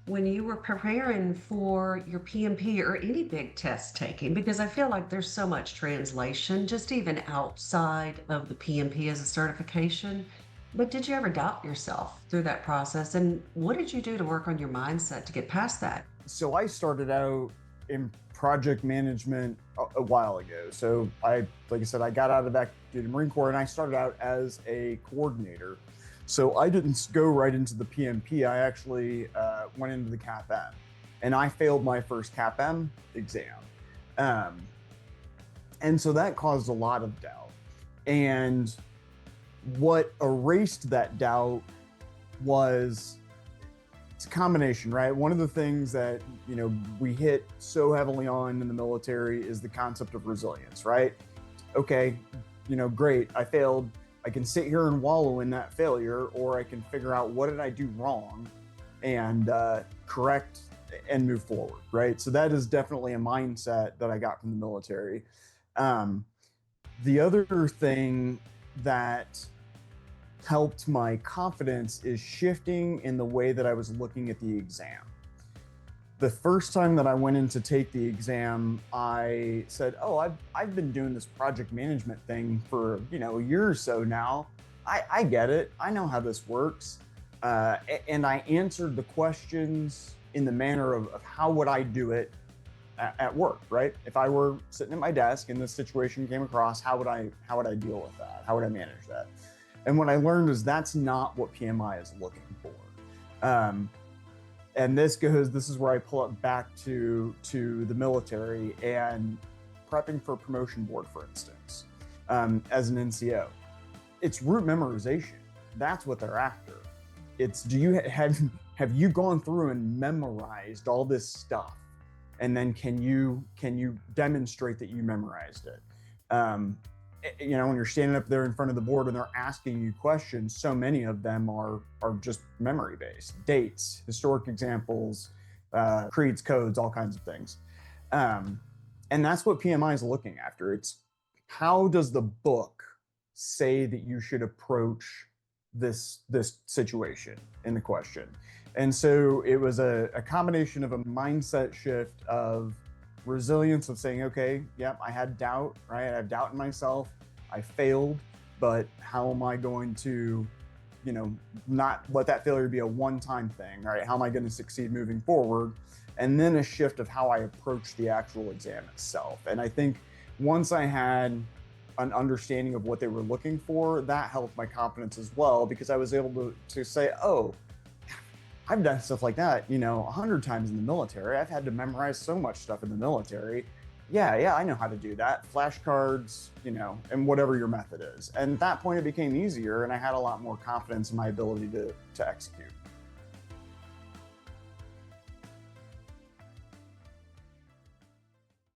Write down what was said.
when you were preparing for your PMP or any big test taking? Because I feel like there's so much translation, just even outside of the PMP as a certification. But did you ever doubt yourself through that process? And what did you do to work on your mindset to get past that? So I started out in project management a while ago. So like I said, I got out of active duty Marine Corps and I started out as a coordinator. So I didn't go right into the PMP. I actually went into the CAPM, and I failed my first CAPM exam. Um, and so that caused a lot of doubt. And what erased that doubt was it's a combination, right? One of the things that, we hit so heavily on in the military is the concept of resilience, right? Okay, great, I failed. I can sit here and wallow in that failure, or I can figure out what did I do wrong and correct and move forward, right? So that is definitely a mindset that I got from the military. Um, the other thing that helped my confidence is shifting in the way that I was looking at the exam. The first time that I went in to take the exam, I said, "Oh, I've been doing this project management thing for a year or so now. I get it. I know how this works." And I answered the questions in the manner of how would I do it at work, right? If I were sitting at my desk and this situation came across, how would I deal with that? How would I manage that? And what I learned is that's not what PMI is looking for. And this is where I pull it back to the military and prepping for a promotion board, for instance, as an NCO. It's route memorization. That's what they're after. It's have you gone through and memorized all this stuff, and then can you demonstrate that you memorized it? When you're standing up there in front of the board and they're asking you questions, so many of them are just memory based, dates, historic examples, creeds, codes, all kinds of things. And that's what PMI is looking after. It's how does the book say that you should approach this situation in the question? And so it was a combination of a mindset shift of resilience of saying, okay, yep, I had doubt, right? I have doubt in myself. I failed, but how am I going to, not let that failure be a one-time thing, right? How am I going to succeed moving forward? And then a shift of how I approach the actual exam itself. And I think once I had an understanding of what they were looking for, that helped my confidence as well, because I was able to say, oh, I've done stuff like that, 100 times in the military. I've had to memorize so much stuff in the military. Yeah, I know how to do that. Flashcards, and whatever your method is. And at that point, it became easier, and I had a lot more confidence in my ability to execute.